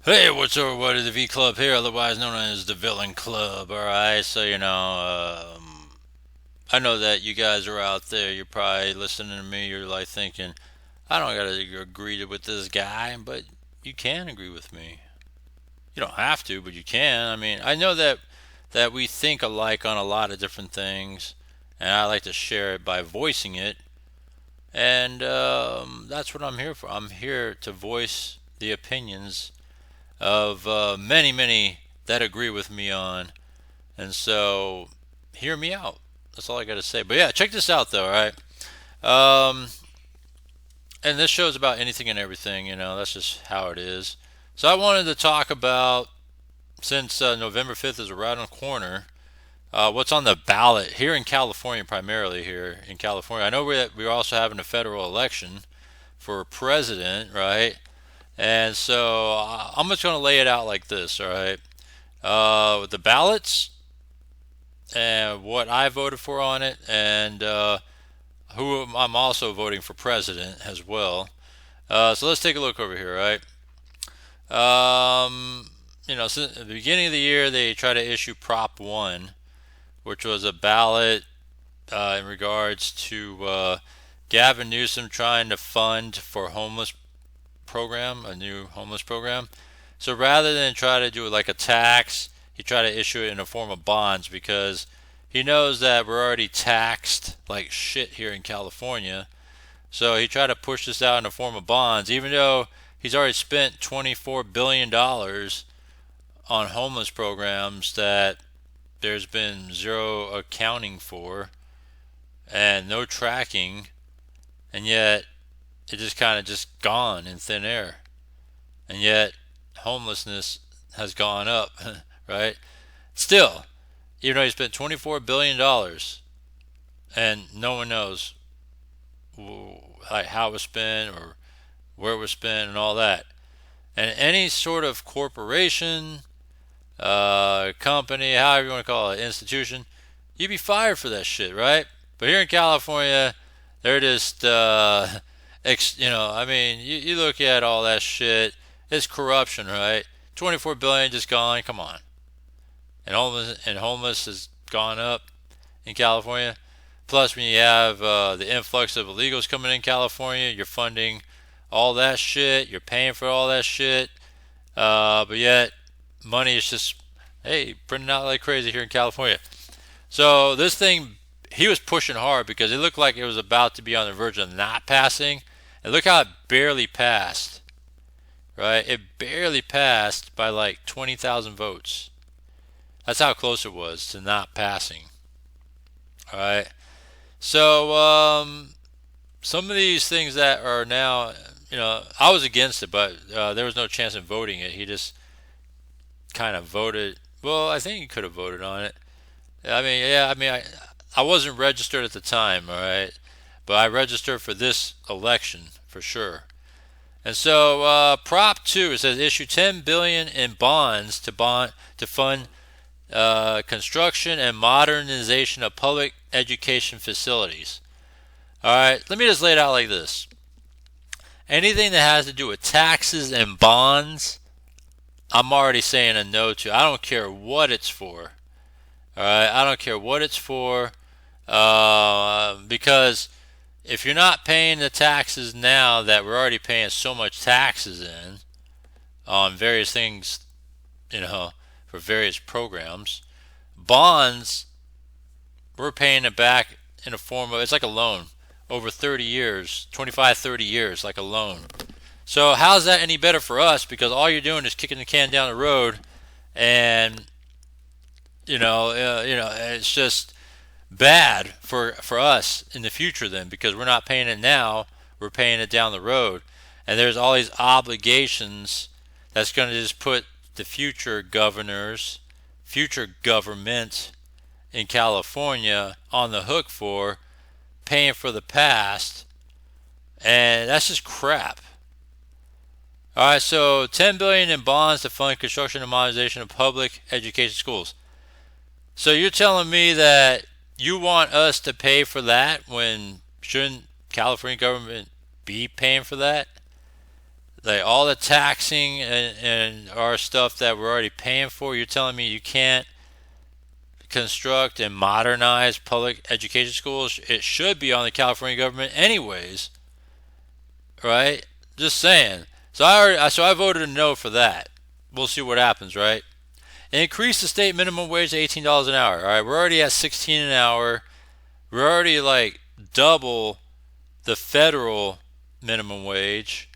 Hey, what's up, everybody? The V Club here, otherwise known as the Villain Club. Alright, so I know that you guys are out there. You're probably listening to me. You're like thinking, I don't gotta agree with this guy, but you can agree with me. You don't have to, but you can. I mean, I know that we think alike on a lot of different things, and I like to share it by voicing it. And that's what I'm here for. I'm here to voice the opinions of many, many that agree with me on. And so, hear me out. That's all I got to say. But yeah, check this out, though, all right? Um, and this show's about anything and everything, that's just how it is. So, I wanted to talk about, since November 5th is right on the corner, what's on the ballot here in California, primarily here in California. I know we're also having a federal election for president, right? And so I'm just going to lay it out like this, all right? With the ballots and what I voted for on it, and who I'm also voting for president as well. So let's take a look over here, right? Since the beginning of the year, they tried to issue Prop 1, which was a ballot in regards to Gavin Newsom trying to fund for homeless program, a new homeless program. So rather than try to do it like a tax, he tried to issue it in the form of bonds because he knows that we're already taxed like shit here in California. So he tried to push this out in the form of bonds, even though he's already spent $24 billion on homeless programs that there's been zero accounting for and no tracking, and yet it just kind of just gone in thin air. And yet homelessness has gone up, right? Still, even though he spent $24 billion, and no one knows like how it was spent or where it was spent and all that. And any sort of corporation, company, however you want to call it, institution, you'd be fired for that shit, right? But here in California, they're just, I mean, you look at all that shit, it's corruption, right? 24 billion just gone, come on. And homeless has gone up in California. Plus, when you have the influx of illegals coming in California, you're funding all that shit, you're paying for all that shit, but yet money is just, hey, printing out like crazy here in California. So this thing, he was pushing hard because it looked like it was about to be on the verge of not passing. And look how it barely passed, right? It barely passed by like 20,000 votes. That's how close it was to not passing. All right. So some of these things that are now, I was against it, but there was no chance in voting it. He just kind of voted. Well, I think he could have voted on it. I mean, yeah, I wasn't registered at the time, all right, but I registered for this election for sure. And so, Prop 2, it says issue 10 billion in bonds to fund construction and modernization of public education facilities. All right, let me just lay it out like this. Anything that has to do with taxes and bonds, I'm already saying a no to. I don't care what it's for. All right, I don't care what it's for, because if you're not paying the taxes now that we're already paying so much taxes in on various things, for various programs, bonds, we're paying it back in a form of, it's like a loan over 30 years, 25, 30 years, like a loan. So how's that any better for us? Because all you're doing is kicking the can down the road, and it's just bad for us in the future then, because we're not paying it now, we're paying it down the road. And there's all these obligations that's going to just put the future governors, future government in California on the hook for paying for the past. And that's just crap. All right, so 10 billion in bonds to fund construction and modernization of public education schools. So you're telling me that you want us to pay for that when shouldn't California government be paying for that? Like all the taxing and our stuff that we're already paying for, you're telling me you can't construct and modernize public education schools? It should be on the California government anyways, right? Just saying. So I voted no for that. We'll see what happens, right? Increase the state minimum wage to $18 an hour. All right, we're already at 16 an hour. We're already like double the federal minimum wage,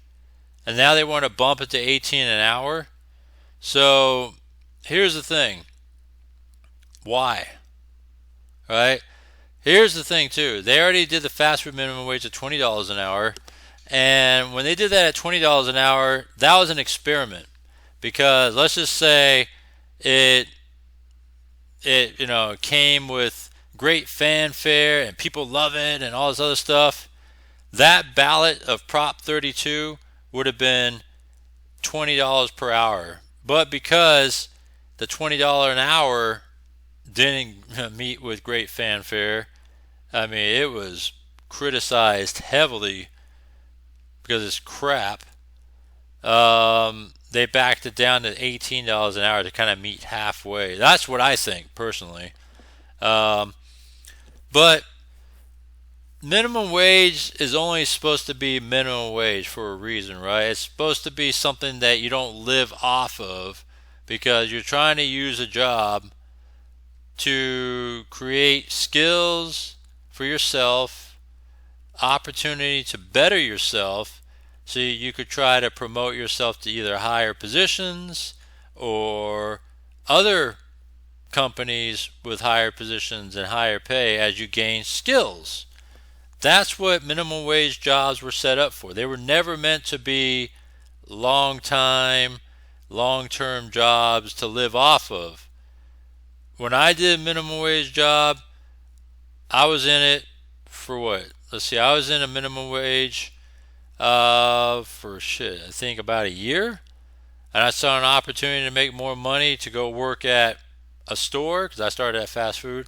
and now they want to bump it to 18 an hour. So here's the thing. Why? Right? Here's the thing too. They already did the fast food minimum wage at $20 an hour, and when they did that at $20 an hour, that was an experiment. Because let's just say it came with great fanfare and people love it and all this other stuff. That ballot of Prop 32 would have been $20 per hour. But because the $20 an hour didn't meet with great fanfare, I mean, it was criticized heavily because it's crap. They backed it down to $18 an hour to kind of meet halfway. That's what I think personally. But minimum wage is only supposed to be minimum wage for a reason, right? It's supposed to be something that you don't live off of because you're trying to use a job to create skills for yourself, opportunity to better yourself, so you could try to promote yourself to either higher positions or other companies with higher positions and higher pay as you gain skills. That's what minimum wage jobs were set up for. They were never meant to be long-term jobs to live off of. When I did a minimum wage job, I was in it for what? Let's see, I was in a minimum wage I think about a year. And I saw an opportunity to make more money to go work at a store because I started at fast food.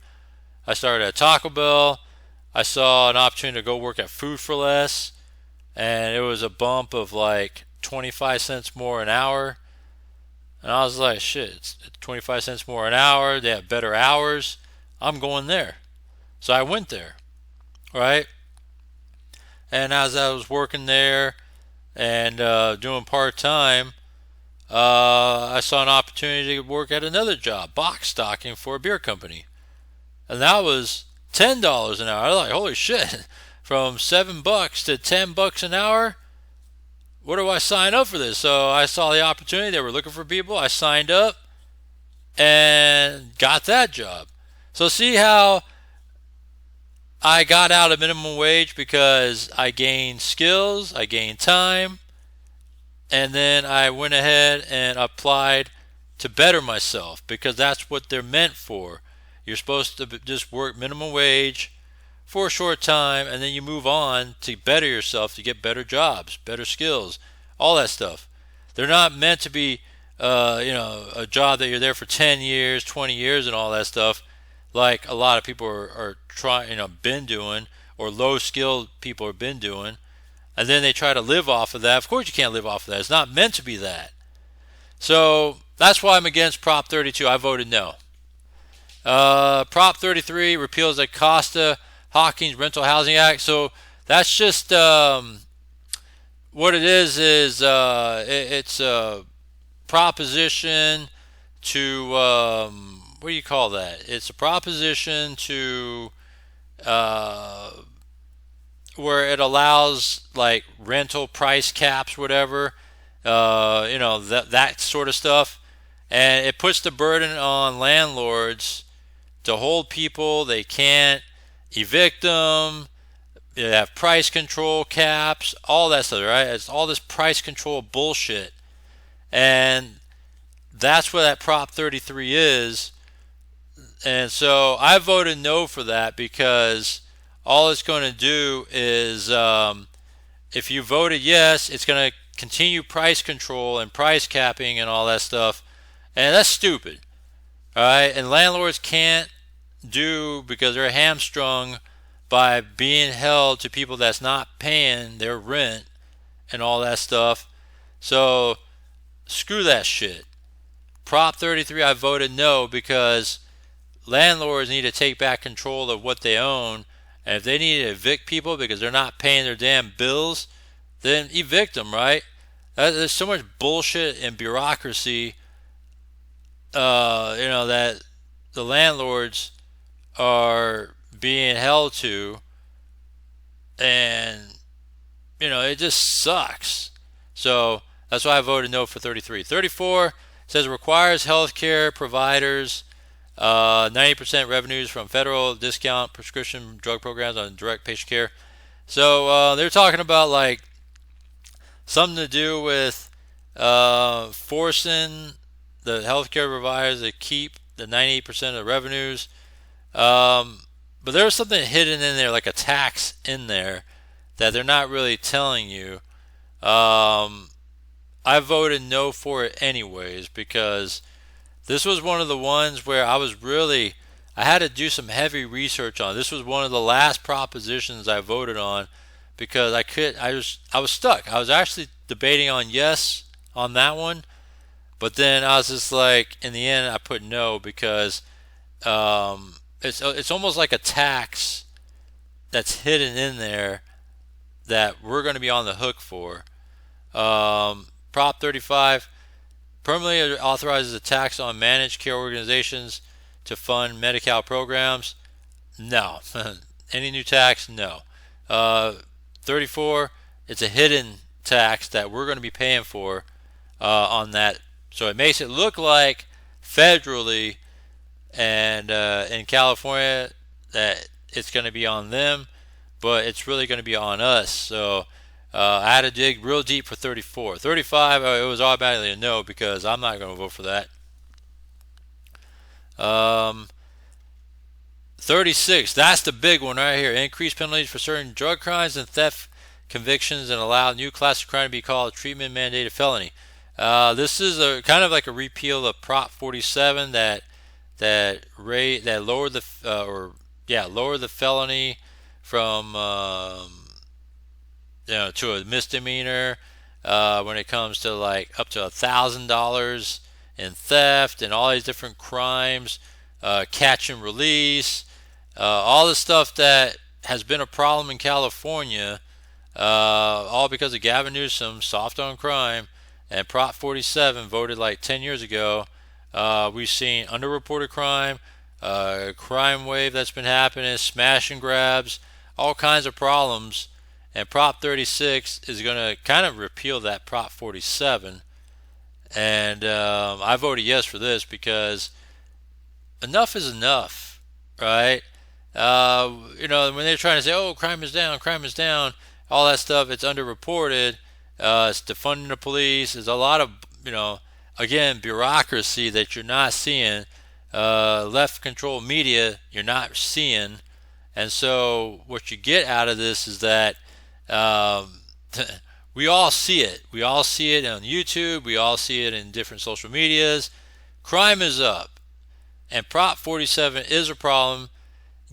I started at Taco Bell. I saw an opportunity to go work at Food for Less, and it was a bump of like 25 cents more an hour. And I was like, shit, it's 25 cents more an hour. They have better hours. I'm going there. So I went there, right? And as I was working there and doing part-time, I saw an opportunity to work at another job, box stocking for a beer company. And that was $10 an hour. I was like, holy shit, from $7 to $10 an hour? What do I sign up for this? So I saw the opportunity. They were looking for people. I signed up and got that job. So see how I got out of minimum wage because I gained skills, I gained time, and then I went ahead and applied to better myself because that's what they're meant for. You're supposed to just work minimum wage for a short time, and then you move on to better yourself to get better jobs, better skills, all that stuff. They're not meant to be, a job that you're there for 10 years, 20 years, and all that stuff, like a lot of people are trying, been doing, or low-skilled people have been doing, and then they try to live off of that. Of course you can't live off of that. It's not meant to be that. So that's why I'm against Prop 32. I voted no. Prop 33 repeals the Costa-Hawkins Rental Housing Act. So that's just what it is it's a proposition to what do you call that? It's a proposition to where it allows like rental price caps, whatever, that sort of stuff, and it puts the burden on landlords to hold people. They can't evict them. They have price control caps, all that stuff, right? It's all this price control bullshit, and that's what that Prop 33 is. And so I voted no for that because all it's going to do is, if you voted yes, it's going to continue price control and price capping and all that stuff. And that's stupid. All right? And landlords can't do, because they're hamstrung by being held to people that's not paying their rent and all that stuff. So screw that shit. Prop 33, I voted no because landlords need to take back control of what they own. And if they need to evict people because they're not paying their damn bills, then evict them, right? There's so much bullshit and bureaucracy, that the landlords are being held to, and it just sucks. So that's why I voted no for 33. 34 says requires healthcare providers 90% revenues from federal discount prescription drug programs on direct patient care. So they're talking about like something to do with forcing the healthcare providers to keep the 98% of the revenues. But there was something hidden in there, like a tax in there, that they're not really telling you. I voted no for it anyways because this was one of the ones where I had to do some heavy research on. This was one of the last propositions I voted on because I was stuck. I was actually debating on yes on that one, but then I was just like, in the end, I put no because it's almost like a tax that's hidden in there that we're going to be on the hook for. Prop 35 permanently authorizes a tax on managed care organizations to fund Medi-Cal programs. No. Any new tax? No. 34, it's a hidden tax that we're going to be paying for on that. So it makes it look like federally and in California that it's going to be on them, but it's really going to be on us. So I had to dig real deep for 34. 35, it was automatically a no because I'm not going to vote for that. 36, that's the big one right here. Increase penalties for certain drug crimes and theft convictions and allow new class of crime to be called treatment mandated felony. This is a kind of like a repeal of Prop 47 that lowered the felony from to a misdemeanor when it comes to like up to $1,000 in theft and all these different crimes, catch and release, all the stuff that has been a problem in California, all because of Gavin Newsom, soft on crime, and Prop 47 voted like 10 years ago. We've seen underreported crime, crime wave that's been happening, smash and grabs, all kinds of problems. And Prop 36 is going to kind of repeal that Prop 47. And I voted yes for this because enough is enough, right? When they're trying to say, oh, crime is down, all that stuff, it's underreported. It's defunding the police. There's a lot of, again, bureaucracy that you're not seeing. Left control media, you're not seeing. And so what you get out of this is that we all see it. We all see it on YouTube. We all see it in different social medias. Crime is up. And Prop 47 is a problem.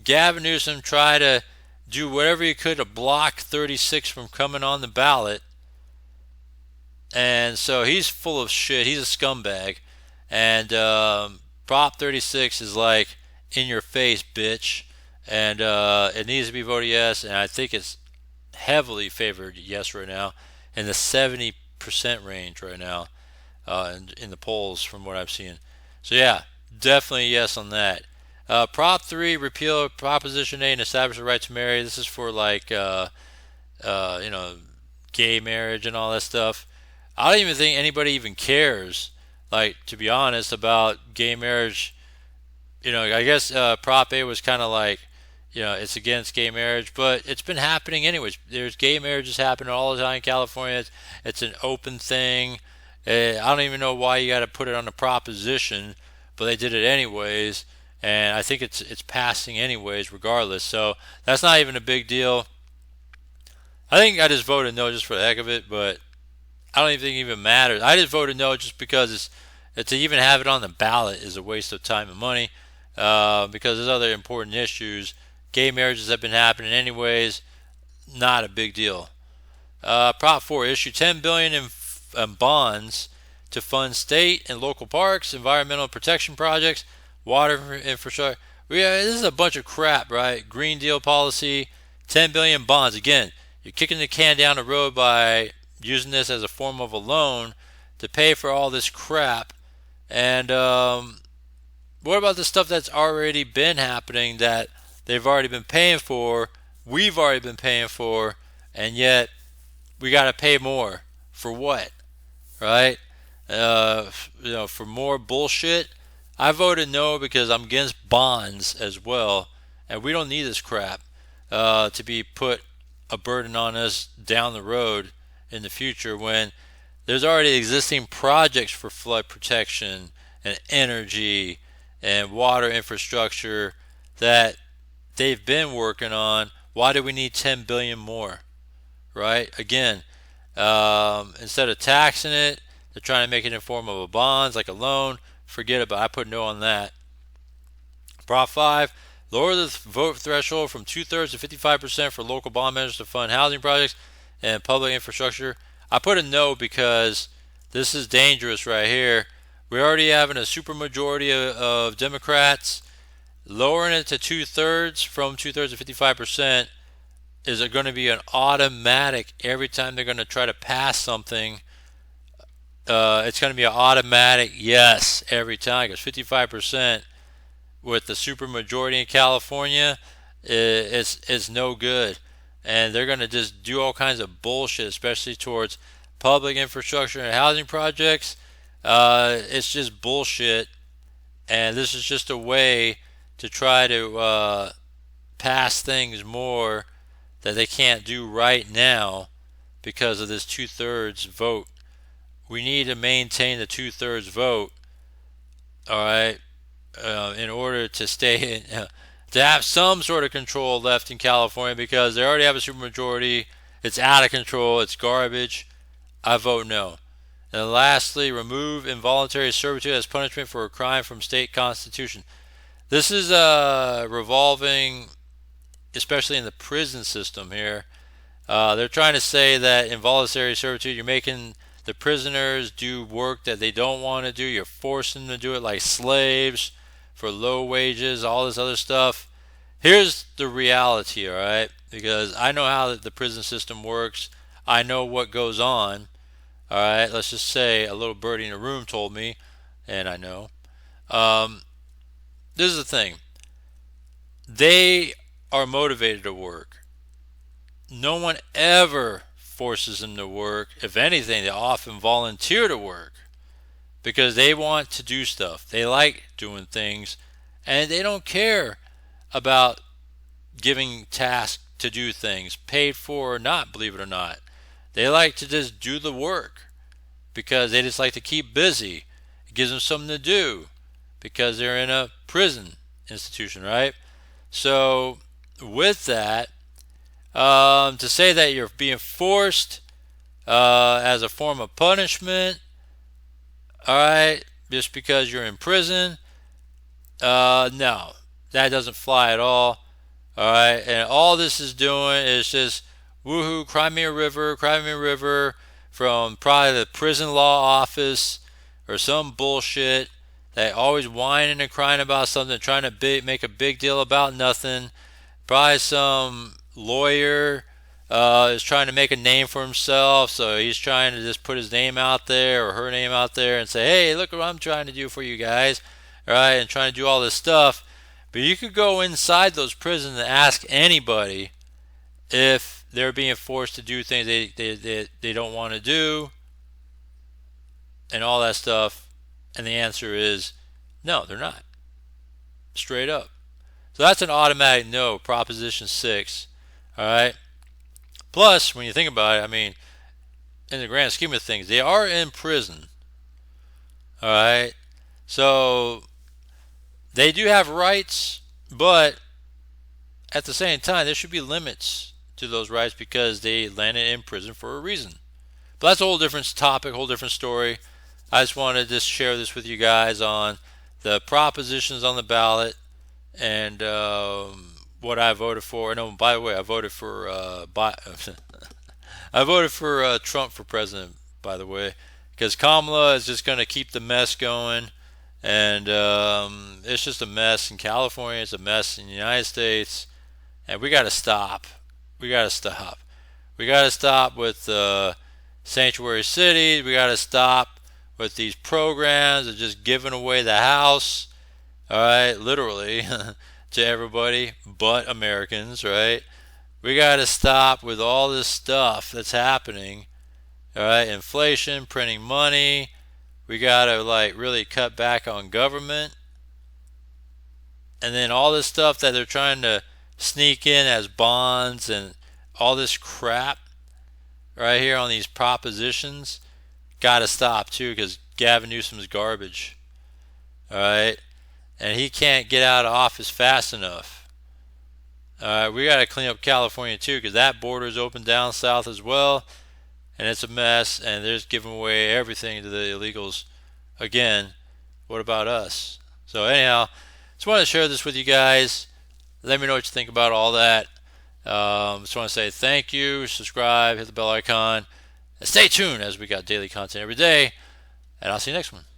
Gavin Newsom tried to do whatever he could to block 36 from coming on the ballot. And so he's full of shit. He's a scumbag. And Prop 36 is like, in your face, bitch. And it needs to be voted yes. And I think it's heavily favored yes right now, in the 70% range right now in the polls from what I've seen. So yeah, definitely yes on that. Prop 3, repeal Proposition 8 and establish the right to marry. This is for like gay marriage and all that stuff. I don't even think anybody even cares, like, to be honest, about gay marriage. I guess Prop 8 was kind of like, it's against gay marriage, but it's been happening anyways. There's gay marriages happening all the time in California. It's an open thing. I don't even know why you got to put it on a proposition, but they did it anyways, and I think it's passing anyways, regardless. So that's not even a big deal. I think I just voted no just for the heck of it, but I don't even think it even matters. I just voted no just because to even have it on the ballot is a waste of time and money, because there's other important issues. Gay marriages have been happening anyways. Not a big deal. Prop 4, issue $10 billion in bonds to fund state and local parks, environmental protection projects, water infrastructure. This is a bunch of crap, right? Green Deal policy, 10 billion bonds. Again, you're kicking the can down the road by using this as a form of a loan to pay for all this crap. And what about the stuff that's already been happening that they've already been paying for, we've already been paying for, and yet we got to pay more for what, right? For more bullshit. I voted no because I'm against bonds as well, and we don't need this crap to be put a burden on us down the road in the future when there's already existing projects for flood protection and energy and water infrastructure that they've been working on. Why do we need 10 billion more, right? Again, instead of taxing it, they're trying to make it in the form of a bonds, like a loan. Forget about it. I put no on that. Prop 5, lower the vote threshold from 2/3 to 55% for local bond measures to fund housing projects and public infrastructure. I put a no because this is dangerous right here. We're already having a supermajority of Democrats. Lowering it to 2/3 from 2/3 to 55% is going to be an automatic every time they're going to try to pass something. It's going to be an automatic yes every time because 55% with the supermajority in California is no good. And they're going to just do all kinds of bullshit, especially towards public infrastructure and housing projects. It's just bullshit. And this is just a way to try to pass things more that they can't do right now because of this 2/3 vote. We need to maintain the 2/3 vote, all right, in order to stay in, to have some sort of control left in California because they already have a supermajority. It's out of control. It's garbage. I vote no. And lastly, remove involuntary servitude as punishment for a crime from state constitution. This is revolving, especially in the prison system here. They're trying to say that involuntary servitude, you're making the prisoners do work that they don't want to do. You're forcing them to do it like slaves for low wages, all this other stuff. Here's the reality, all right? Because I know how the prison system works. I know what goes on. All right, let's just say a little birdie in a room told me, and I know. This is the thing. They are motivated to work. No one ever forces them to work. If anything, they often volunteer to work because they want to do stuff. They like doing things, and they don't care about giving tasks to do things, paid for or not, believe it or not. They like to just do the work because they just like to keep busy. It gives them something to do because they're in a prison institution, right? So with that, to say that you're being forced as a form of punishment, all right, just because you're in prison, no, that doesn't fly at all. All right, and all this is doing is just woohoo, cry me a river from probably the prison law office or some bullshit. They always whining and crying about something, trying to make a big deal about nothing. Probably some lawyer is trying to make a name for himself, so he's trying to just put his name out there or her name out there and say, hey, look what I'm trying to do for you guys, all right, and trying to do all this stuff. But you could go inside those prisons and ask anybody if they're being forced to do things they don't want to do and all that stuff, and the answer is no, they're not. Straight up. So that's an automatic no, Proposition 6. All right. Plus, when you think about it, I mean, in the grand scheme of things, they are in prison. All right. So they do have rights, but at the same time, there should be limits to those rights because they landed in prison for a reason. But that's a whole different topic, whole different story. I just wanted to just share this with you guys on the propositions on the ballot and what I voted for. And oh, by the way, I voted for I voted for Trump for president. by the way, because Kamala is just going to keep the mess going. And it's just a mess in California. It's a mess in the United States. And we got to stop. We got to stop. We got to stop with sanctuary cities. We got to stop with these programs of just giving away the house. All right, literally to everybody but Americans, right? We got to stop with all this stuff that's happening. All right, inflation, printing money. We got to like really cut back on government. And then all this stuff that they're trying to sneak in as bonds and all this crap right here on these propositions got to stop too, because Gavin Newsom's garbage. All right, and he can't get out of office fast enough. All right, we got to clean up California too, because that border is open down south as well, and it's a mess. And they're just giving away everything to the illegals. Again, what about us? So anyhow, just wanted to share this with you guys. Let me know what you think about all that. Just want to say thank you, subscribe, hit the bell icon, and stay tuned as we got daily content every day. And I'll see you next one.